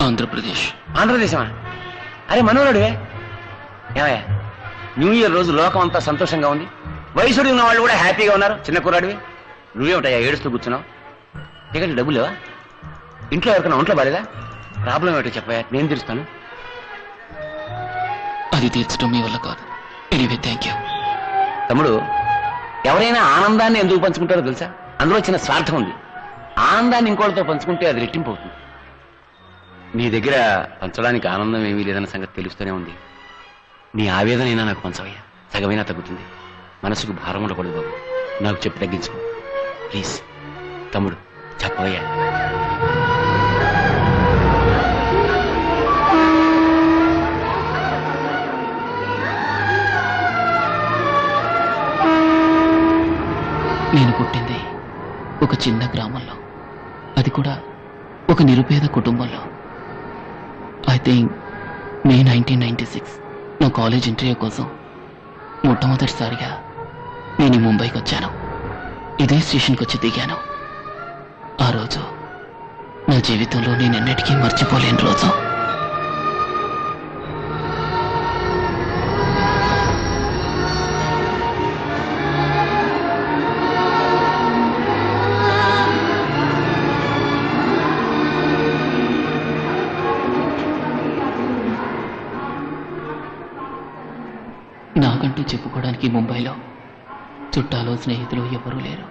ఆంధ్రప్రదేశ్. ఆంధ్రదేశమా? అరే మనోరుడివే. ఏమయ్యా, new year రోజు లోకం అంతా సంతోషంగా ఉంది, వయసుడు ఉన్న వాళ్ళు కూడా హ్యాపీగా ఉన్నారు. చిన్న కుర్రాడివి, నువ్వేమిటయ్యా ఏడుస్తూ కూర్చున్నావు? టికెట్ డబ్బులు లేవా? ఇంట్లో ఎవరికైనా ఒంట్లో బాలేదా? ప్రాబ్లం ఏమిటో చెప్పయ్యా, నేను తీరుస్తాను. అది తీర్చడం మీ వల్ల కాదు. Anyway thank you. తమ్ముడు, ఎవరైనా ఆనందాన్ని ఎందుకు పంచుకుంటారో తెలుసా? అందులో చిన్న స్వార్థం ఉంది. ఆనందాన్ని ఇంకోటితో పంచుకుంటే అది రెట్టింపు అవుతుంది. నీ దగ్గర పంచడానికి ఆనందం ఏమీ లేదన్న సంగతి తెలుస్తూనే ఉంది. నీ ఆవేదన అయినా నాకు పంచవయ్యా, సగమైనా తగ్గుతుంది. మనసుకు భారం ఉండకూడదు బాబు, నాకు చెప్పి తగ్గించుకో ప్లీజ్. తమ్ముడు చెప్పవయ్యా. నేను పుట్టింది ఒక చిన్న గ్రామంలో, అది కూడా ఒక నిరుపేద కుటుంబంలో. ఐ థింక్ మే 1996 నా కాలేజ్ ఇంటర్వ్యూ కోసం మొట్టమొదటిసారిగా నేను ముంబైకి వచ్చాను. ఇదే స్టేషన్కి వచ్చి దిగాను. ఆ రోజు నా జీవితంలో నేను ఎన్నటికీ మర్చిపోలేని రోజు. నాకంటూ చెప్పుకోవడానికి ముంబైలో చుట్టాలు స్నేహితులు ఎవరూ లేరు.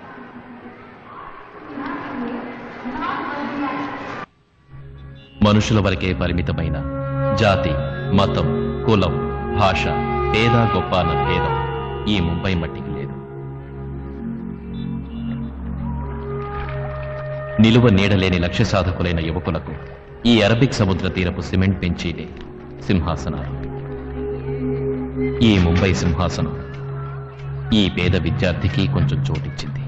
మనుషుల వరకే పరిమితమైన జాతి, మతం, కులం, భాష, పేద గొప్ప అన్న భేదం ఈ ముంబై మట్టికి లేదు. నిలువ నీడలేని లక్ష్య సాధకులైన యువకులకు ఈ అరబిక్ సముద్ర తీరపు సిమెంట్ బెంచీలే సింహాసనాలు. ఈ ముంబై సింహాసనం ఈ పేద విద్యార్థికి కొంచెం చోటిచ్చింది.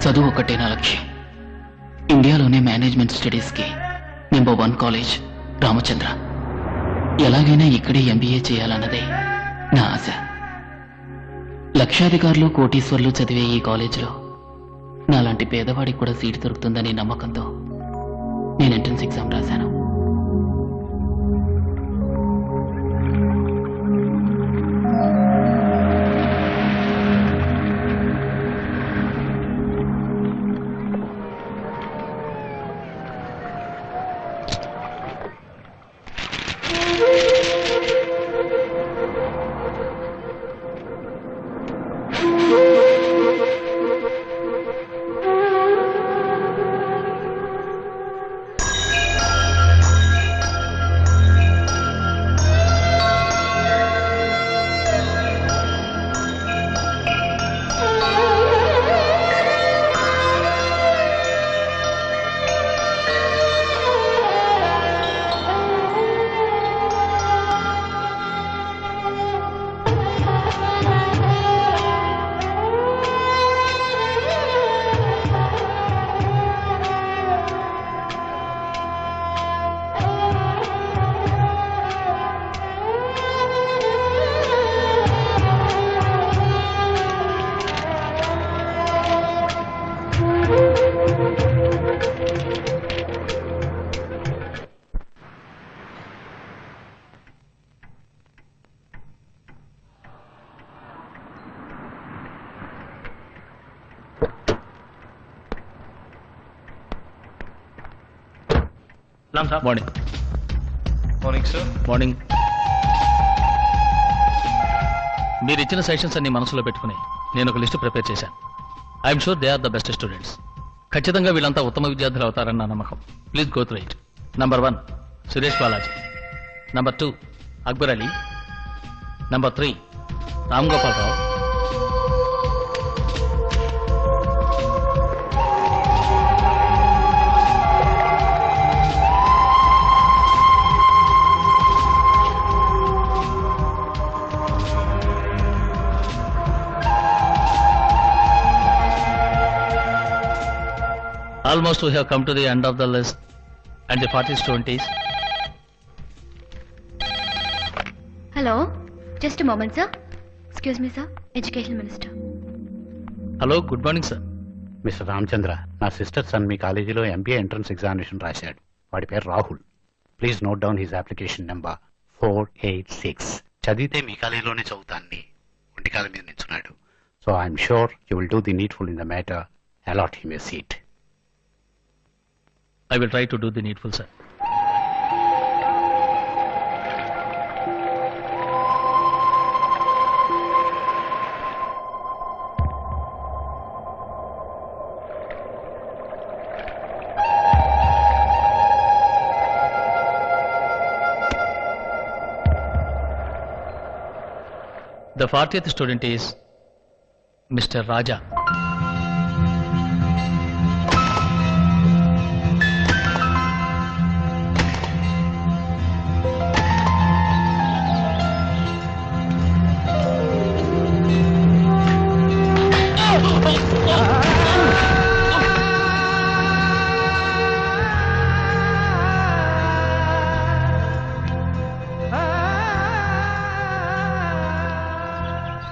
చదువు ఒకటే నా లక్ష్యం. ఇండియాలోనే మేనేజ్మెంట్ స్టడీస్కి నెంబర్ 1 కాలేజ్ రామచంద్ర. ఎలాగైనా ఇక్కడే MBA చేయాలన్నదే నా ఆశ. లక్షాధికారులు, కోటీశ్వర్లు చదివే ఈ కాలేజీలో నాలాంటి పేదవాడికి కూడా సీటు దొరుకుతుందనే నమ్మకంతో నేను ఎంట్రన్స్ ఎగ్జామ్ రాశాను. మార్నింగ్. Morning sir. మార్నింగ్. మీరు ఇచ్చిన సెషన్స్ అన్ని మనసులో పెట్టుకుని నేను ఒక లిస్టు ప్రిపేర్ చేశాను. I'm sure they are the best students. ఖచ్చితంగా వీళ్ళంతా ఉత్తమ విద్యార్థులు అవుతారన్న నా నమ్మకం. Please go through it. Number 1 Suresh Balaji. Number 2 Akbar Ali. Number 3 Ram Gopal Rao. Almost we have come to the end of the list and the 40s 20s. Hello, just moment sir. Excuse me sir, education minister. Hello, good morning sir. Mister Ramachandra, నా sister son మీ కాలేజీలో MBA entrance examination రాశాడు. వాడి పేరు Rahul. Please note down his application number 486. చదివితే మీ కాలేజీలోనే చదువుతాన్ని ఒంటికాల మీద నిల్చున్నాడు. So I'm sure you will do the needful in the matter. Allot him a seat. I will try to do the needful sir. The 40th student is Mr. Raja.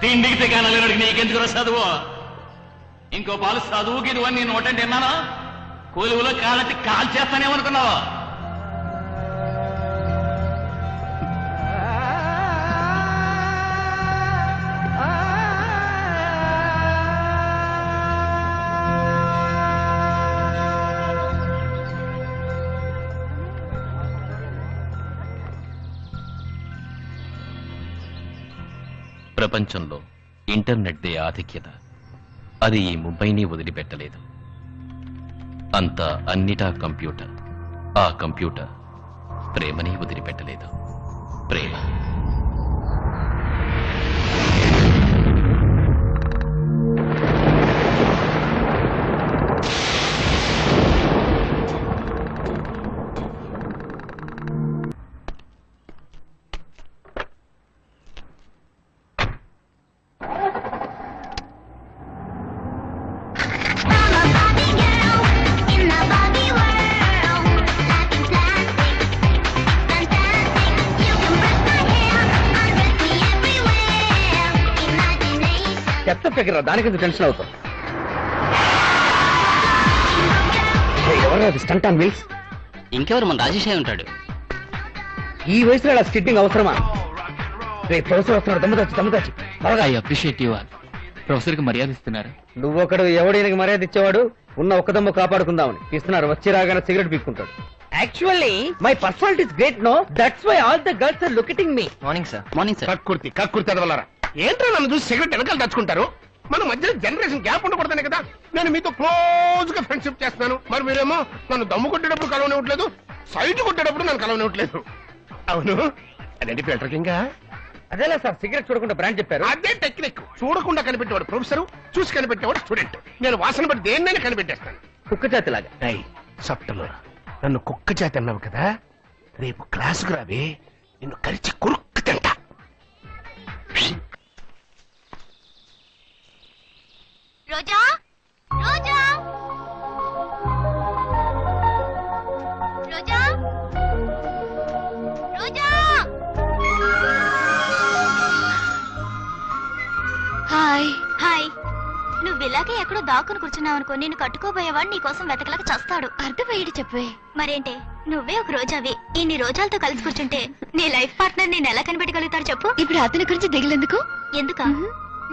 తిండికి తెగానలేనాడికి నీకెందుకు చదువు? ఇంకో పాలు చదువుకి ఇదివని నేను నోటండి విన్నాను. కొలువులో కాలట్టి కాల్ చేస్తానేమనుకున్నావా? ప్రపంచంలో ఇంటర్నెట్దే ఆధిక్యత. అది ఈ ముంబైని వదిలిపెట్టలేదు. అంతా అన్నిటా కంప్యూటర్. ఆ కంప్యూటర్ ప్రేమని వదిలిపెట్టలేదు. ప్రేమ చెత్త ఫిగర్, దానికి టెన్షన్ అవుతాం. ఎవరు అది స్టంట్ ఆన్ వీల్స్? ఇంకెవరు, మన రాజేష్ అయి ఉంటాడు. ఈ వయసులో అలా స్కిట్టింగ్ అవసరమా? రేపు ప్రొఫెసర్ వస్తున్నాడు, దమ్ముదాచి I appreciate you all. Professor కి మర్యాద ఇస్తున్నారు. నువ్వొకడు ఎవడైనా మర్యాద ఇచ్చేవాడు. ఉన్న ఒక్క దమ్ము కాపాడుకుందామని ఇస్తున్నారు. వచ్చి రాగానే సిగరెట్ పీక్కుంటాడు. Actually my personality is great, no? That's why all the girls are looking me. Morning sir. Morning sir. కక్కుర్తి అదవలరా. ఏంటో నన్ను చూసి సిగరెట్ వెనకాల తెచ్చుకుంటారు. మన మధ్యలో జనరేషన్ గ్యాప్ ఉండకూడదనే కదా నేను మీతో క్లోజ్ గా ఫ్రెండ్షిప్ చేస్తున్నాను. మరి మీరేమో నన్ను దమ్ము కొట్టేటప్పుడు కలవనివ్వట్లేదు, సైట్ కొట్టేటప్పుడు నన్ను కలవనివ్వట్లేదు. అవును, అదేంటి ఫిల్టర్ కింగ్? అదేలా సార్, సిగరెట్ చూడకుండా బ్రాండ్ చెప్పారు. అదే టెక్నిక్. చూడకుండా కనిపెట్టేవాడు ప్రొఫెసర్, చూసి కనిపెట్టేవాడు స్టూడెంట్. నేను వాసన బట్టి దేన్నైనా కనిపెట్టేస్తాను. కుక్క చేతిలాగా. సప్టలో నన్ను కుక్క చేతి అన్నావు కదా, రేపు క్లాసుకు రావే, నిన్ను కరిచి కురుక్కు తింటా. రోజా, రోజా, రోజా, రోజా. హాయ్. హాయ్. నువ్వు ఇలాగే ఎక్కడో దాక్కుని కూర్చున్నావు అనుకో, నేను కట్టుకోబోయేవాడు నీ కోసం వెతకలేక చస్తాడు. అర్థమయ్యేది చెప్పే. మరేంటే, నువ్వే ఒక రోజావి. ఇన్ని రోజాలతో కలిసి కూర్చుంటే నీ లైఫ్ పార్ట్నర్ నేను ఎలా కనిపెట్టగలుగుతాడు చెప్పు? ఇప్పుడు అతని గురించి దిగులేందుకు? ఎందుక?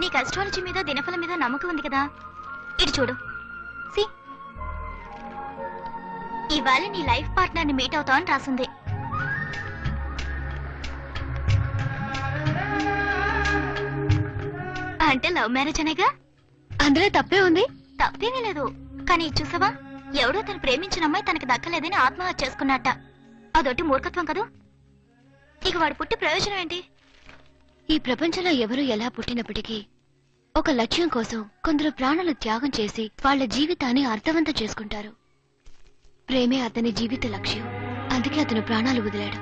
నీకు అస్ట్రాలజీ మీద దినఫలం మీద నమ్మకం ఉంది కదా. ఇటు చూడు. సి, ఇవాళ నీ లైఫ్ పార్ట్నర్ ని మీట్ అవుతావు అని రాసింది. అంటే లవ్ మ్యారేజ్ అనేగా. అందులో తప్పే ఉంది? తప్పేమీ లేదు. కానీ చూసావా, ఎవడో తను ప్రేమించిన అమ్మాయి తనకి దక్కలేదని ఆత్మహత్య చేసుకున్నట్ట. అదొట్టి మూర్ఖత్వం కదూ. ఇక వాడు పుట్టి ప్రయోజనం ఏంటి? ఈ ప్రపంచంలో ఎవరు ఎలా పుట్టినప్పటికీ ఒక లక్ష్యం కోసం కొందరు ప్రాణాలు త్యాగం చేసి వాళ్ళ జీవితాన్ని అర్థవంతం చేసుకుంటారు. ప్రేమే అతని జీవిత లక్ష్యం. అందుకే అతను ప్రాణాలు వదిలాడు.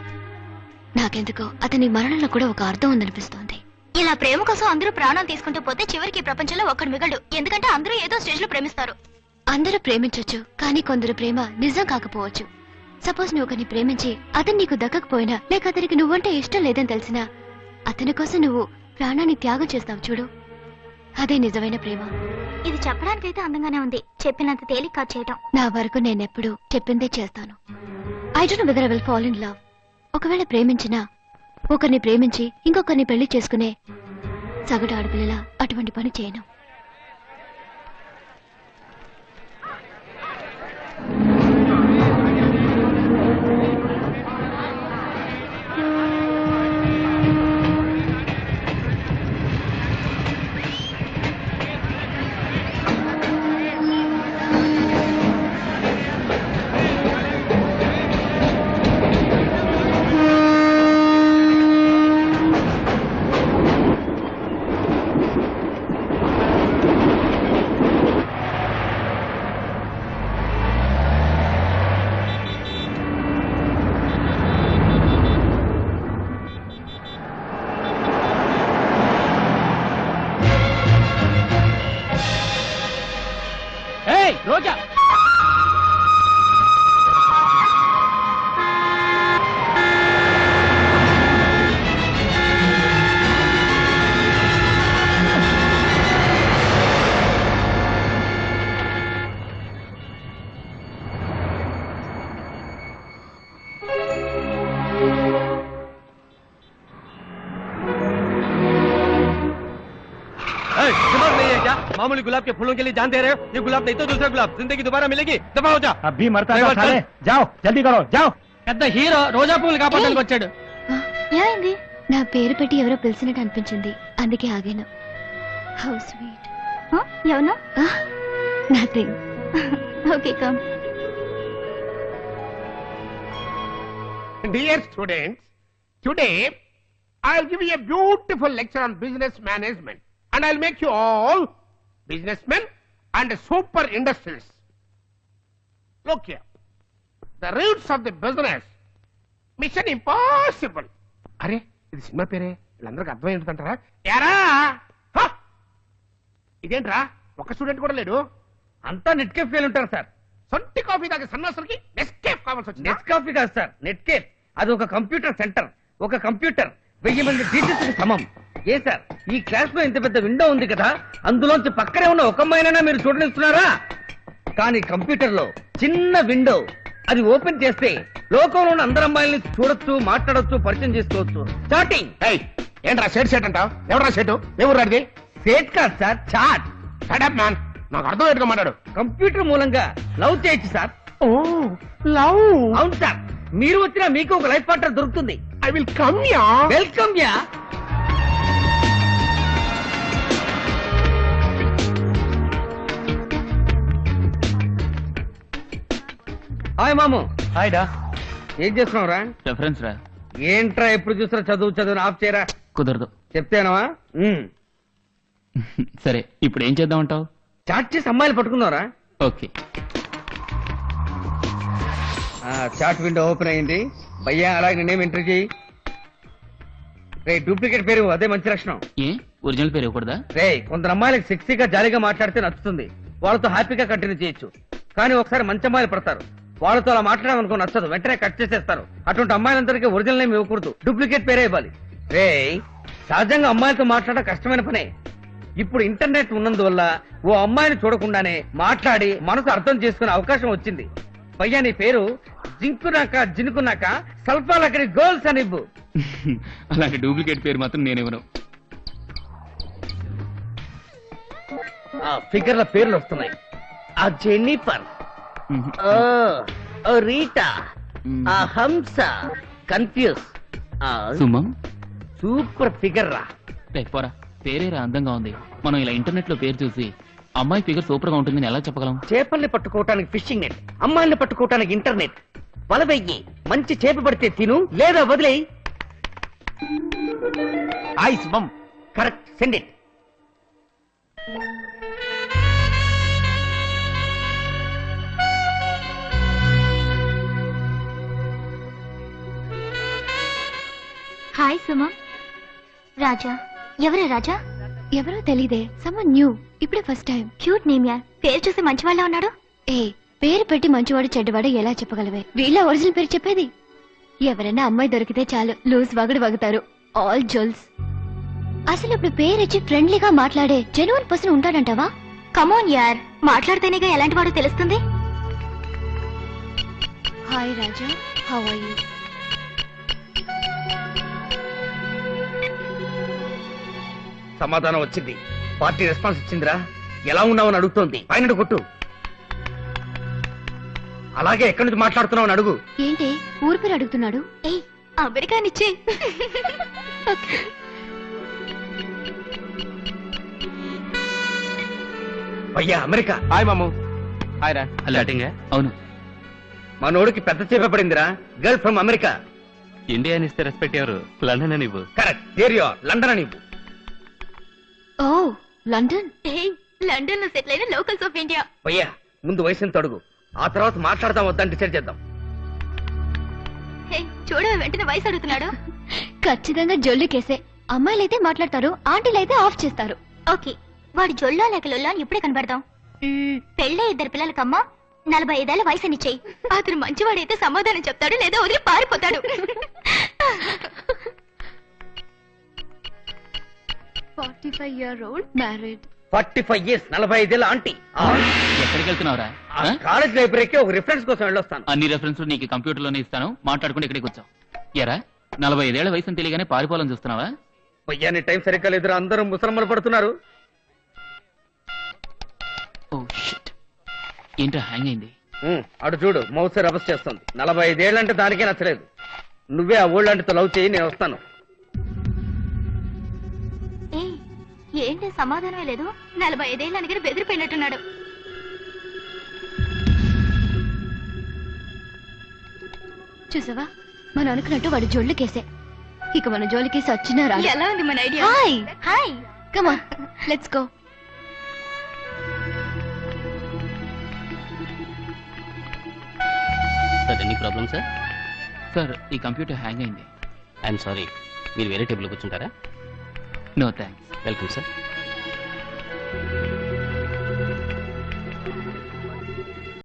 నాకెందుకో అతని మరణంలో కూడా ఒక అర్థం ఉందనిపిస్తోంది. ఇలా ప్రేమ కోసం అందరూ ప్రాణాలు తీసుకుంటూ పోతే చివరికి ప్రపంచంలో ఒక్కడు మిగలడు. ఎందుకంటే అందరూ ఏదో స్టేజ్ లో ప్రేమిస్తారు. అందరూ ప్రేమించొచ్చు, కానీ కొందరు ప్రేమ నిజం కాకపోవచ్చు. సపోజ్ నువ్వు ఒకరిని ప్రేమించి అతను నీకు దక్కకపోయినా, లేక అతనికి నువ్వంటే ఇష్టం లేదని తెలిసినా అతని కోసం నువ్వు ప్రాణాన్ని త్యాగం చేస్తావు చూడు, అదే నిజమైన ప్రేమ. ఇది చెప్పడానికైతే అందంగానే ఉంది, చెప్పినంత తేలిక కాదు చేయటం. నా వరకు నేనెప్పుడు చెప్పిందే చేస్తాను. I don't know whether I will fall in love. ఒకవేళ ప్రేమించినా ఒకరిని ప్రేమించి ఇంకొకరిని పెళ్లి చేసుకునే సగటు ఆడపిల్లలా అటువంటి పని చేయను. రోజా दिमाग नहीं है क्या? मामूली गुलाब के फूलों के लिए जान दे रहे हो? ये गुलाब नहीं तो दूसरा गुलाब. जिंदगी दोबारा मिलेगी. दफा हो जा. అబ్బి మరతా సాలే జాओ జల్దీ కరో జాओ. పెద్ద హీరో రోజా పూలు కాపాడడానికి వచ్చాడు. ఏమైంది? నా పేరు పెట్టి ఎవరో పిలిచినట్టు అనిపించింది, అందుకే ఆగాను. How sweet. ఎవరు? Nothing. Okay come. Dear students, today I'll give you a beautiful lecture on business management, and I'll make you all businessmen and super industrialists. Look here, the roots of the business, mission impossible. అరే ఇది cinema పేరే, వీళ్ళందరికీ అర్థం ఏంటంటారా? ఎరా ఇదేంట్రా, ఒక్క student కూడా లేడు. అంతా నెట్ కేఫ్ ఫెయిల్ ఉంటారు సార్. సొంటి కాఫీ తాగే సన్నాసులకి నెస్కేఫ్ కావాల్సి వచ్చింది. నెట్ కాఫీ కాదు సార్, నెట్ కేఫ్. అది ఒక కంప్యూటర్ సెంటర్. ఒక కంప్యూటర్ 1000 మంది టీచర్స్ సమం. ఏ సార్, ఈ క్లాస్ లో ఇంత పెద్ద విండో ఉంది కదా, అందులోంచి పక్కనే ఉన్న ఒక అమ్మాయినైనా మీరు చూడనిస్తున్నారా? కానీ కంప్యూటర్ లో చిన్న విండో, అది ఓపెన్ చేస్తే లోకంలో ఉన్న అందరు అమ్మాయిల్ని చూడొచ్చు, మాట్లాడొచ్చు, పరిచయం చేసుకోవచ్చు. స్టార్టింగ్. ఏంట్రా సేట్ సేట్ అంటావు? ఎవరా సేటు? ఎవరు రాడిది? సేట్ కాదు సార్, చాట్. షడప్ మ్యాన్, నాకు అర్థం ఏంటుగా మాట్లాడు. కంప్యూటర్ మూలంగా లవ్ చేయొచ్చు సార్. ఓ లవ్. అవును సార్, మీరు వచ్చినా మీకు ఒక లైఫ్ పార్ట్నర్ దొరుకుతుంది. I will come yeah. Welcome yeah. Hi మాము. హాయ్ డా. ఏం చేస్తున్నావు రా? రెఫరెన్స్ రా. ఏంట్రా ఎప్పుడు చూసినా చదువు చదువు ఆఫ్ చేయరా. కుదరదు. చెప్తేనవా? సరే, ఇప్పుడు ఏం చేద్దామంటావు? చాట్ చేసి అమ్మాయిలు పట్టుకున్నారా? ఓకే. చాట్ విండో ఓపెన్ అయింది. భయ్యా అలాగే నేమ్ ఎంటర్ చేయి. రే డూప్లికేట్ పేరు అదే మంచి లక్షణం. ఏ ఒరిజినల్ పేరు ఇవ్వకూడదా? రే కొందరు అమ్మాయిలకు సెక్సీగా జాలీగా మాట్లాడితే నచ్చుతుంది, వాళ్ళతో హ్యాపీగా కంటిన్యూ చేయొచ్చు. కానీ ఒకసారి మంచి అమ్మాయిలు పడతారు, వాళ్ళతో అలా మాట్లాడమనుకో నచ్చదు, వెంటనే కట్ చేసేస్తారు. అటువంటి అమ్మాయిలందరికీ ఒరిజినల్ నేమ్ ఇవ్వకూడదు, డూప్లికేట్ పేరే ఇవ్వాలి. రే సహజంగా అమ్మాయిలతో మాట్లాడడం కష్టమైన పనే. ఇప్పుడు ఇంటర్నెట్ ఉన్నందువల్ల ఓ అమ్మాయిని చూడకుండానే మాట్లాడి మనసు అర్థం చేసుకునే అవకాశం వచ్చింది. భయ్యా నీ పేరు జింకునాక జినుకున్నాక సల్ఫాలకడి గర్ల్స్ అని ఇవ్వు. అలాంటి డూప్లికేట్ పేరు మాత్రం నేనెవను. ఫిగర్ల పేర్లు వస్తున్నాయి. ఆ జెన్నిఫర్, రీటా, ఆ హంస, కన్ఫ్యూజ్. సుమం. సూపర్ ఫిగర్ రా. పోరా, పేరేరా అందంగా ఉంది. మనం ఇలా ఇంటర్నెట్ లో పేరు చూసి అమ్మాయి ఫిగర్ సూపర్ గా ఉంటుందని ఎలా చెప్పగలం? చేపల్ని పట్టుకోవటానికి ఫిషింగ్ నెట్, అమ్మాయిల్ని పట్టుకోవటానికి ఇంటర్నెట్. వల వెయ్యి, మంచి చేప పడితే తిను, లేదా వదిలేయి. Hi Suman. Correct, send it. Hi Suman. Raja. ఎవరే రాజా? ఎవరో తెలీదే. సమ్మన్ న్యూ, ఇప్పుడే first time. Cute name yeah. పేరు చూసి మంచివాళ్ళ ఉన్నాడు. ఏ పేరు పెట్టి మంచివాడు చెడ్డవాడు ఎలా చెప్పగలవే? వీళ్ళ ఒరిజినల్ పేరు చెప్పేది. ఎవరైనా అమ్మాయి దొరికితే చాలు లూజ్ వగడు వగుతారు. ఆల్ జోల్స్. అసలు ఇప్పుడు పేరెచ్చి ఫ్రెండ్లీగా మాట్లాడే జెన్యున్ పర్సన్ ఉంటాడంటావా? కమోన్ యార్, మాట్లాడితేనేగా ఎలాంటి వాడో తెలుస్తుంది. Hi Raja, how are you? సమాధానం వచ్చింది. పార్టీ రెస్పాన్స్ ఇచ్చిందిరా. ఎలా ఉన్నావని అడుగుతోంది. పైన కొట్టు. అలాగే ఎక్కడి నుంచి మాట్లాడుతున్నావు అని అడుగు. ఏంటి ఊరు పేరు అడుగుతున్నాడు? ఏయ్ అమెరికానిచ్చే. అయ్యా అమెరికా. హాయ్ మాము. హాయ్ రా. అవును, మనోడికి పెద్ద చేప పడిందిరా. Girl from America. ఇండియా అని ఇస్తే రెస్పెక్ట్ ఎవరు? లండన్ అని ఇవ్వు. Correct. There you are. London అని ఇవ్వు. Oh London. ఏయ్ లండన్ లో సెటిల్ అయిన లోకల్స్ ఆఫ్ ఇండియా. అయ్యా ముందు వయసుని తడుగు, ఆ తర్వాత మాట్లాడదాం వద్దని డిసైడ్ చేద్దాం. చూడ వెంటనే వయసు అడుగుతున్నాడు. ఖచ్చితంగా జొల్లు కేసే. అమ్మాయిలైతే మాట్లాడతారు, ఆంటీలైతే ఆఫ్ చేస్తారు. ఓకే, వాడి జొల్లో లేక లొల్లో అని ఇప్పుడే కనబడదాం. పెళ్ళే 2 పిల్లలకమ్మా, 45 ఏళ్ల వయసుని చెయ్యి. అతను మంచివాడైతే సమాధానం చెప్తాడు, లేదా వదిలి పారిపోతాడు. 45-year-old married. 45 years, 45 ఏళ్ళ ఆంటీ. ఎక్కడికి వెళ్తున్నావురా? కాలేజ్ లైబ్రరీకి ఒక రిఫరెన్స్ కోసం వెళ్ళొస్తాను. అన్ని రెఫరెన్స్ నీకు కంప్యూటర్ లోనే ఇస్తాను, మాట్లాడుకుంటే ఇక్కడికి వచ్చావు. ఎరా 45 ఏళ్ల వయసుని తెలియగానే పారిపోవాలని చూస్తున్నావా? అయ్యాని టైం సరిగ్గా లేదురా, అందరూ ముసలమ్మలు పడుతున్నారు. ఓ షిట్, ఏంట్రా హ్యాంగ్ అయింది? అటు చూడు, మౌస్ రబస్ చేస్తుంది. 45 ఏళ్ళంటే దానికే నచ్చలేదు. నువ్వే ఆ ఓల్డ్ లవ్ చేయి, నేను వస్తాను. ఏంటి సమాధానమే లేదు? 45 ఏళ్ళ దగ్గర బెదిరిపోయినట్టున్నాడు. చూసావా, మనం అనుకున్నట్టు వాడు జోళ్ళు కేసే. ఇక మన జోలి కేసి వచ్చినా రా. ఎలా ఉంది మన idea? Hi hi, come on let's go. Sir any problem sir? Sir ఈ కంప్యూటర్ హ్యాంగ్ అయింది. ఐఎమ్ సారీ, మీరు వేరే టేబుల్ కూర్చుంటారా? No thanks. Welcome sir.